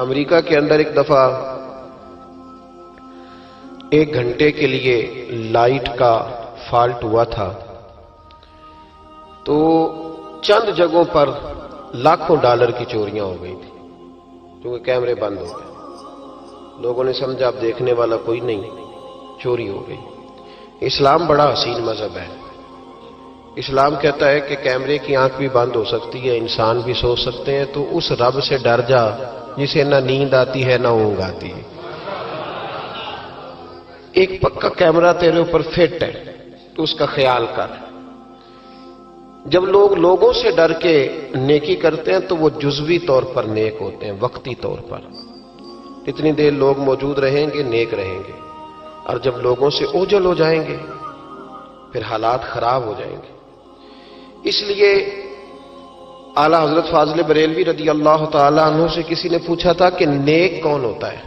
امریکہ کے اندر ایک دفعہ 1 گھنٹے کے لیے لائٹ کا فالٹ ہوا تھا، تو چند جگہوں پر لاکھوں ڈالر کی چوریاں ہو گئی تھی کیونکہ کیمرے بند ہو گئے۔ لوگوں نے سمجھا اب دیکھنے والا کوئی نہیں، چوری ہو گئی۔ اسلام بڑا حسین مذہب ہے۔ اسلام کہتا ہے کہ کیمرے کی آنکھ بھی بند ہو سکتی ہے، انسان بھی سو سکتے ہیں، تو اس رب سے ڈر جا جسے نہ نیند آتی ہے نہ اونگ آتی ہے۔ ایک پکا کیمرہ تیرے اوپر فٹ ہے تو اس کا خیال کر۔ جب لوگ لوگوں سے ڈر کے نیکی کرتے ہیں تو وہ جزوی طور پر نیک ہوتے ہیں، وقتی طور پر۔ اتنی دیر لوگ موجود رہیں گے نیک رہیں گے، اور جب لوگوں سے اوجھل ہو جائیں گے پھر حالات خراب ہو جائیں گے۔ اس لیے اعلیٰ حضرت فاضل بریلوی رضی اللہ تعالی عنہ سے کسی نے پوچھا تھا کہ نیک کون ہوتا ہے؟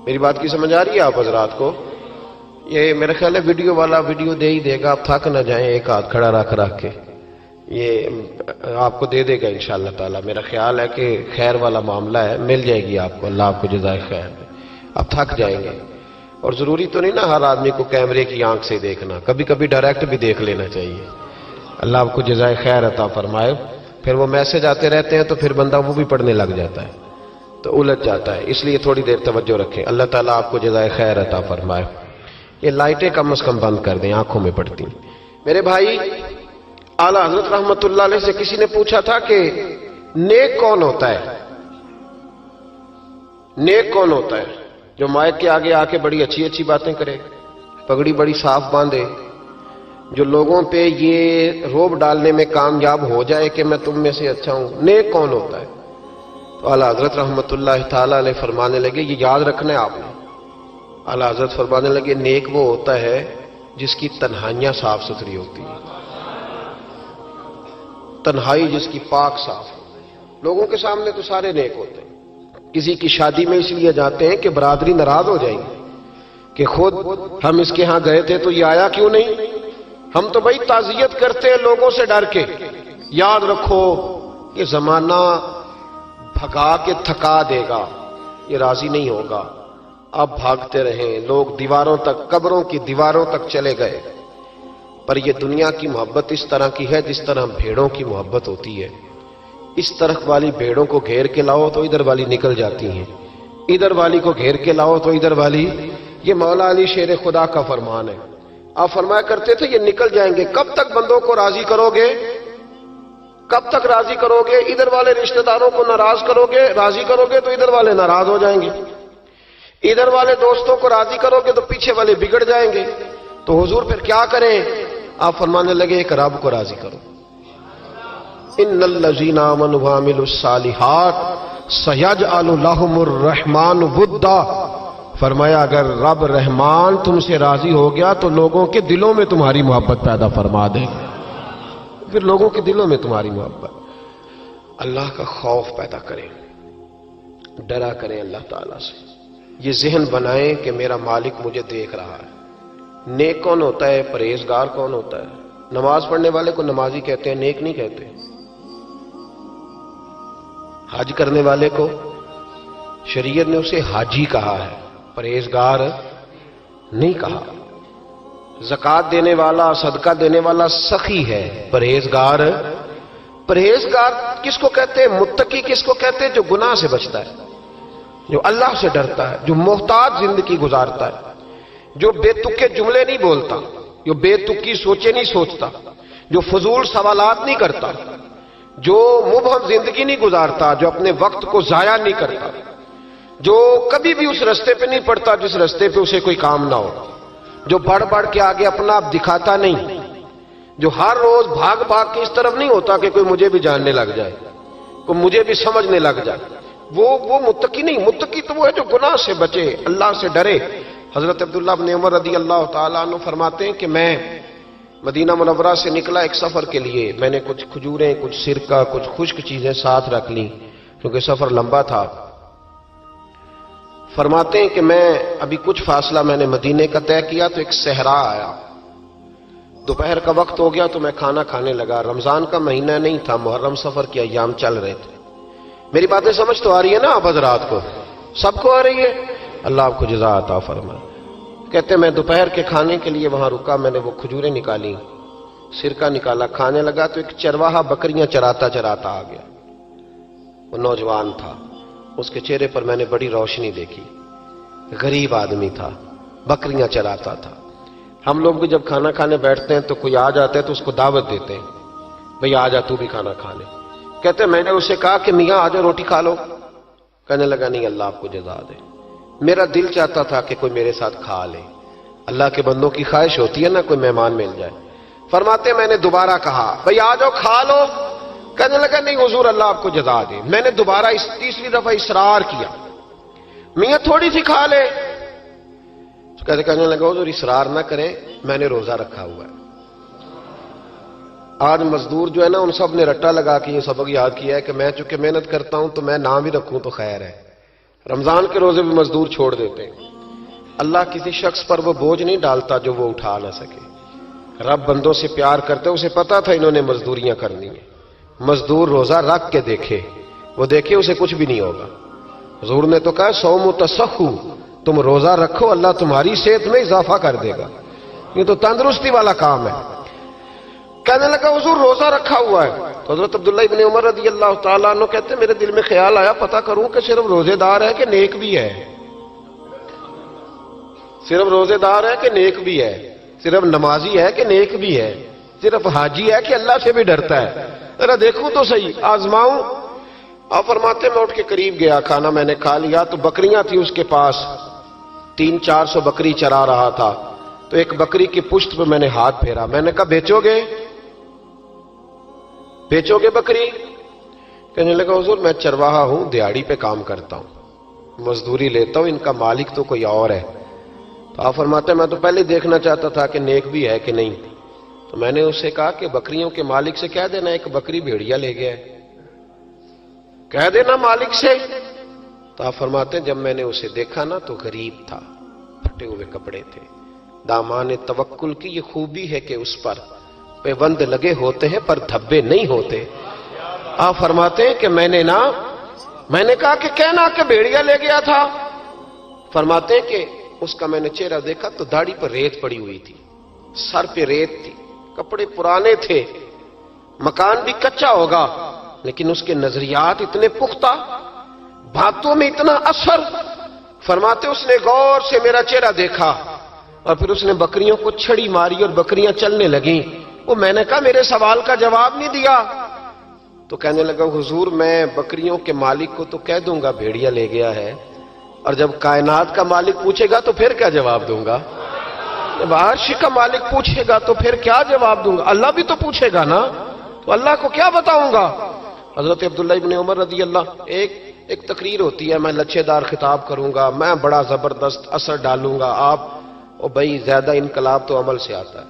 میری بات کی سمجھ آ رہی ہے آپ حضرات کو؟ یہ میرا خیال ہے ویڈیو والا ویڈیو دے ہی دے گا، آپ تھک نہ جائیں، ایک ہاتھ کھڑا رکھ کے یہ آپ کو دے دے گا انشاءاللہ تعالی۔ میرا خیال ہے کہ خیر والا معاملہ ہے، مل جائے گی آپ کو، اللہ آپ کو جزائے خیر دے۔ آپ تھک جائیں گے، اور ضروری تو نہیں نا ہر آدمی کو کیمرے کی آنکھ سے دیکھنا، کبھی کبھی ڈائریکٹ بھی دیکھ لینا چاہیے۔ اللہ آپ کو جزائے خیر عطا فرمائے۔ پھر وہ میسج آتے رہتے ہیں تو پھر بندہ وہ بھی پڑھنے لگ جاتا ہے تو الجھ جاتا ہے، اس لیے تھوڑی دیر توجہ رکھیں۔ اللہ تعالیٰ آپ کو جزائے خیر عطا فرمائے۔ یہ لائٹیں کم از کم بند کر دیں، آنکھوں میں پڑتی ہیں۔ میرے بھائی، اعلیٰ حضرت رحمت اللہ علیہ سے کسی نے پوچھا تھا کہ نیک کون ہوتا ہے؟ نیک کون ہوتا ہے؟ جو مائک کے آگے آ کے بڑی اچھی اچھی باتیں کرے، پگڑی بڑی صاف باندھے، جو لوگوں پہ یہ روب ڈالنے میں کامیاب ہو جائے کہ میں تم میں سے اچھا ہوں۔ نیک کون ہوتا ہے؟ تو اعلیٰ حضرت رحمت اللہ تعالی علیہ فرمانے لگے، یہ یاد رکھنا ہے آپ نے۔ اعلیٰ حضرت فرمانے لگے، نیک وہ ہوتا ہے جس کی تنہائیاں صاف ستھری ہوتی ہیں، تنہائی جس کی پاک صاف ہو۔ لوگوں کے سامنے تو سارے نیک ہوتے ہیں، کسی کی شادی میں اس لیے جاتے ہیں کہ برادری ناراض ہو جائے گی کہ خود ہم اس کے ہاں گئے تھے تو یہ آیا کیوں نہیں؟ ہم تو بھائی تعزیت کرتے ہیں لوگوں سے ڈر کے۔ یاد رکھو یہ زمانہ بھگا کے تھکا دے گا، یہ راضی نہیں ہوگا۔ اب بھاگتے رہیں، لوگ دیواروں تک، قبروں کی دیواروں تک چلے گئے، پر یہ دنیا کی محبت اس طرح کی ہے جس طرح بھیڑوں کی محبت ہوتی ہے۔ اس طرف والی بھیڑوں کو گھیر کے لاؤ تو ادھر والی نکل جاتی ہیں، ادھر والی کو گھیر کے لاؤ تو ادھر والی۔ یہ مولا علی شیر خدا کا فرمان ہے۔ آپ فرمایا کرتے تھے یہ نکل جائیں گے۔ کب تک بندوں کو راضی کرو گے؟ کب تک راضی کرو گے؟ ادھر والے رشتہ داروں کو ناراض کرو گے، راضی کرو گے تو ادھر والے ناراض ہو جائیں گے، ادھر والے دوستوں کو راضی کرو گے تو پیچھے والے بگڑ جائیں گے۔ تو حضور پھر کیا کریں؟ آپ فرمانے لگے ایک رب کو راضی کرو۔ ان الذین آمنوا وعملوا الصالحات سیجعل لهم الرحمن ودا۔ فرمایا اگر رب رحمان تم سے راضی ہو گیا تو لوگوں کے دلوں میں تمہاری محبت پیدا فرما دے گا، پھر لوگوں کے دلوں میں تمہاری محبت۔ اللہ کا خوف پیدا کریں، ڈرا کریں اللہ تعالیٰ سے، یہ ذہن بنائیں کہ میرا مالک مجھے دیکھ رہا ہے۔ نیک کون ہوتا ہے؟ پرہیزگار کون ہوتا ہے؟ نماز پڑھنے والے کو نمازی کہتے ہیں، نیک نہیں کہتے۔ حج کرنے والے کو شریعت نے اسے حاجی کہا ہے، پرہیزگار نہیں کہا۔ زکوٰۃ دینے والا، صدقہ دینے والا سخی ہے، پرہیزگار۔ پرہیزگار کس کو کہتے ہیں؟ متقی کس کو کہتے ہیں؟ جو گناہ سے بچتا ہے، جو اللہ سے ڈرتا ہے، جو محتاط زندگی گزارتا ہے، جو بے تکے جملے نہیں بولتا، جو بے تکی سوچے نہیں سوچتا، جو فضول سوالات نہیں کرتا، جو مبہم زندگی نہیں گزارتا، جو اپنے وقت کو ضائع نہیں کرتا، جو کبھی بھی اس رستے پہ نہیں پڑتا جس رستے پہ اسے کوئی کام نہ ہو، جو بڑھ بڑھ کے آگے اپنا آپ دکھاتا نہیں، جو ہر روز بھاگ بھاگ کے اس طرف نہیں ہوتا کہ کوئی مجھے بھی جاننے لگ جائے، کوئی مجھے بھی سمجھنے لگ جائے، وہ متقی نہیں۔ متقی تو وہ ہے جو گناہ سے بچے، اللہ سے ڈرے۔ حضرت عبداللہ بن عمر رضی اللہ تعالیٰ عنہ فرماتے ہیں کہ میں مدینہ منورہ سے نکلا ایک سفر کے لیے، میں نے کچھ کھجوریں، کچھ سرکہ، کچھ خشک چیزیں ساتھ رکھ لیں کیونکہ سفر لمبا تھا۔ فرماتے ہیں کہ میں ابھی کچھ فاصلہ میں نے مدینے کا طے کیا تو ایک صحرا آیا، دوپہر کا وقت ہو گیا تو میں کھانا کھانے لگا۔ رمضان کا مہینہ نہیں تھا، محرم سفر کے ایام چل رہے تھے۔ میری باتیں سمجھ تو آ رہی ہے نا آپ حضرات کو؟ سب کو آ رہی ہے؟ اللہ آپ کو جزا عطا فرمائے۔ کہتے میں دوپہر کے کھانے کے لیے وہاں رکا، میں نے وہ کھجوریں نکالی، سرکہ نکالا، کھانے لگا تو ایک چرواہا بکریاں چراتا چراتا آ گیا۔ وہ نوجوان تھا، اس کے چہرے پر میں نے بڑی روشنی دیکھی، غریب آدمی تھا، بکریاں چراتا تھا۔ ہم لوگ بھی جب کھانا کھانے بیٹھتے ہیں تو کوئی آ جاتا ہے تو اس کو دعوت دیتے ہیں، بھئی آ جا تو بھی کھانا کھا لے۔ کہتے میں نے اسے کہا کہ میاں آ جا روٹی کھا لو۔ کہنے لگا نہیں، اللہ آپ کو جزا دے، میرا دل چاہتا تھا کہ کوئی میرے ساتھ کھا لے۔ اللہ کے بندوں کی خواہش ہوتی ہے نا کوئی مہمان مل جائے۔ فرماتے میں نے دوبارہ کہا بھئی آ جاؤ کھا لو۔ کہنے لگا نہیں حضور اللہ آپ کو جزا دے۔ میں نے دوبارہ تیسری دفعہ اصرار کیا، میاں تھوڑی سی کھا لے۔ کہنے لگا حضور اصرار نہ کریں، میں نے روزہ رکھا ہوا ہے۔ آج مزدور جو ہے نا ان سب نے رٹا لگا کے یہ سبق یاد کیا ہے کہ میں چونکہ محنت کرتا ہوں تو میں نہ بھی رکھوں تو خیر ہے۔ رمضان کے روزے بھی مزدور چھوڑ دیتے ہیں۔ اللہ کسی شخص پر وہ بوجھ نہیں ڈالتا جو وہ اٹھا نہ سکے۔ رب بندوں سے پیار کرتے، اسے پتا تھا انہوں نے مزدوریاں کرنی ہیں۔ مزدور روزہ رکھ کے دیکھے، وہ دیکھے اسے کچھ بھی نہیں ہوگا۔ حضور نے تو کہا صوم تصحو، تم روزہ رکھو اللہ تمہاری صحت میں اضافہ کر دے گا، یہ تو تندرستی والا کام ہے۔ کہنے لگا حضور روزہ رکھا ہوا ہے۔ تو حضرت عبداللہ ابن عمر رضی اللہ تعالیٰ عنہ کہتے ہیں میرے دل میں خیال آیا پتہ کروں کہ صرف روزے دار ہے کہ نیک بھی ہے، صرف روزے دار ہے کہ نیک بھی ہے، صرف نمازی ہے کہ نیک بھی ہے، صرف حاجی ہے کہ اللہ سے بھی ڈرتا ہے، ذرا دیکھوں تو صحیح، آزماؤں۔ آپ فرماتے میں اٹھ کے قریب گیا، کھانا میں نے کھا لیا تو بکریاں تھی اس کے پاس، 300-400 بکری چرا رہا تھا۔ تو ایک بکری کی پشت پہ میں نے ہاتھ پھیرا، میں نے کہا بیچو گے بکری؟ کہنے لگا حضور میں چرواہا ہوں، دیہاڑی پہ کام کرتا ہوں، مزدوری لیتا ہوں، ان کا مالک تو کوئی اور ہے۔ تو آپ فرماتے میں تو پہلے دیکھنا چاہتا تھا کہ نیک بھی ہے کہ نہیں۔ تو میں نے اسے کہا کہ بکریوں کے مالک سے کہہ دینا ایک بکری بھیڑیا لے گیا ہے، کہہ دینا مالک سے۔ تو آپ فرماتے ہیں جب میں نے اسے دیکھا نا تو غریب تھا، پھٹے ہوئے کپڑے تھے۔ دامان توکل کی یہ خوبی ہے کہ اس پر پیوند لگے ہوتے ہیں پر دھبے نہیں ہوتے۔ آپ فرماتے ہیں کہ میں نے کہا کہ کہنا کہ بھیڑیا لے گیا تھا۔ فرماتے ہیں کہ اس کا میں نے چہرہ دیکھا تو داڑھی پر ریت پڑی ہوئی تھی، سر پہ ریت تھی، کپڑے پرانے تھے، مکان بھی کچا ہوگا لیکن اس کے نظریات اتنے پختہ، باتوں میں اتنا اثر۔ فرماتے اس نے غور سے میرا چہرہ دیکھا اور پھر اس نے بکریوں کو چھڑی ماری اور بکریاں چلنے لگیں۔ وہ میں نے کہا میرے سوال کا جواب نہیں دیا۔ تو کہنے لگا حضور میں بکریوں کے مالک کو تو کہہ دوں گا بھیڑیا لے گیا ہے، اور جب کائنات کا مالک پوچھے گا تو پھر کیا جواب دوں گا؟ جب عرش کا مالک پوچھے گا تو پھر کیا جواب دوں گا؟ اللہ بھی تو پوچھے گا نا، تو اللہ کو کیا بتاؤں گا؟ حضرت عبداللہ ابن عمر رضی اللہ، ایک تقریر ہوتی ہے، میں لچھے دار خطاب کروں گا، میں بڑا زبردست اثر ڈالوں گا، آپ او بھائی زیادہ انقلاب تو عمل سے آتا ہے،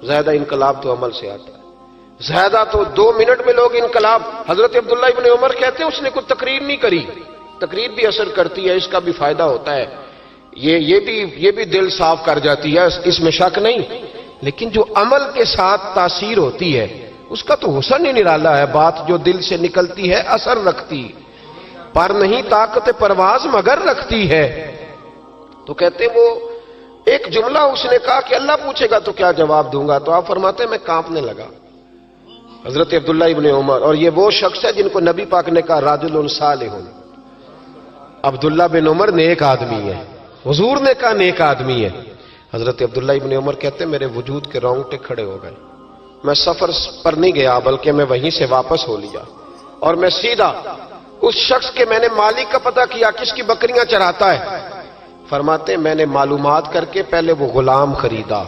زیادہ انقلاب تو عمل سے آتا ہے، زیادہ تو 2 منٹ میں لوگ انقلاب۔ حضرت عبداللہ ابن عمر کہتے ہیں اس نے کوئی تقریر نہیں کری، تقریر بھی اثر کرتی ہے، اس کا بھی فائدہ ہوتا ہے، یہ بھی دل صاف کر جاتی ہے، اس میں شک نہیں، لیکن جو عمل کے ساتھ تاثیر ہوتی ہے اس کا تو حسن ہی نرالا ہے۔ بات جو دل سے نکلتی ہے اثر رکھتی، پر نہیں طاقت پرواز مگر رکھتی ہے۔ تو کہتے وہ ایک جملہ اس نے کہا کہ اللہ پوچھے گا تو کیا جواب دوں گا؟ تو آپ فرماتے ہیں میں کانپنے لگا، حضرت عبداللہ ابن عمر، اور یہ وہ شخص ہے جن کو نبی پاک نے کہا راجل صالح۔ عبداللہ بن عمر نیک آدمی ہے، حضور نے کہا نیک آدمی ہے۔ حضرت عبداللہ ابن عمر کہتے ہیں میرے وجود کے رونگٹے کھڑے ہو گئے، میں سفر پر نہیں گیا بلکہ میں وہیں سے واپس ہو لیا اور میں سیدھا اس شخص کے میں نے مالک کا پتہ کیا کس کی بکریاں چراتا ہے۔ فرماتے ہیں میں نے معلومات کر کے پہلے وہ غلام خریدا،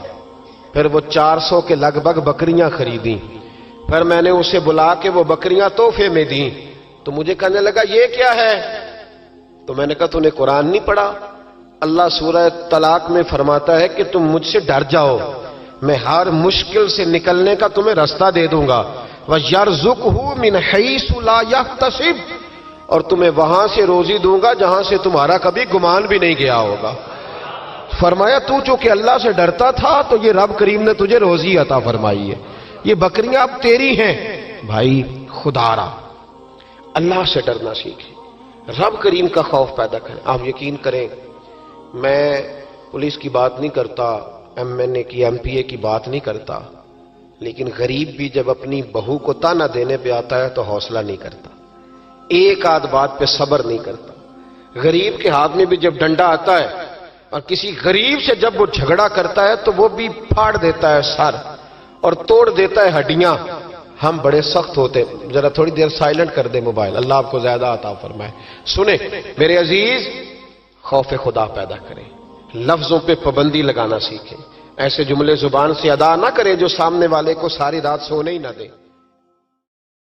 پھر وہ 400 کے لگ بھگ بکریاں خریدیں، پھر میں نے اسے بلا کے وہ بکریاں تحفے میں دیں۔ تو مجھے کہنے لگا یہ کیا ہے؟ تو میں نے کہا تو نے قرآن نہیں پڑھا؟ اللہ سورہ طلاق میں فرماتا ہے کہ تم مجھ سے ڈر جاؤ، میں ہر مشکل سے نکلنے کا تمہیں راستہ دے دوں گا، وَيَرْزُقْهُ مِنْ حَيْثُ لَا يَحْتَسِبُ، اور تمہیں وہاں سے روزی دوں گا جہاں سے تمہارا کبھی گمان بھی نہیں گیا ہوگا۔ فرمایا تو چونکہ اللہ سے ڈرتا تھا تو یہ رب کریم نے تجھے روزی عطا فرمائی ہے، یہ بکریاں اب تیری ہیں۔ بھائی خدا را اللہ سے ڈرنا سیکھیں، رب کریم کا خوف پیدا کریں۔ آپ یقین کریں، میں پولیس کی بات نہیں کرتا، ایم این اے کی، ایم پی اے کی بات نہیں کرتا، لیکن غریب بھی جب اپنی بہو کو تانا دینے پہ آتا ہے تو حوصلہ نہیں کرتا، ایک آدھ بات پہ صبر نہیں کرتا۔ غریب کے ہاتھ میں بھی جب ڈنڈا آتا ہے اور کسی غریب سے جب وہ جھگڑا کرتا ہے تو وہ بھی پھاڑ دیتا ہے سر اور توڑ دیتا ہے ہڈیاں۔ ہم بڑے سخت ہوتے، ذرا تھوڑی دیر سائلنٹ کر دے موبائل، اللہ آپ کو زیادہ عطا فرمائے۔ سنیں میرے عزیز، خوف خدا پیدا کریں، لفظوں پہ پابندی لگانا سیکھیں، ایسے جملے زبان سے ادا نہ کریں جو سامنے والے کو ساری رات سونے ہی نہ دیں۔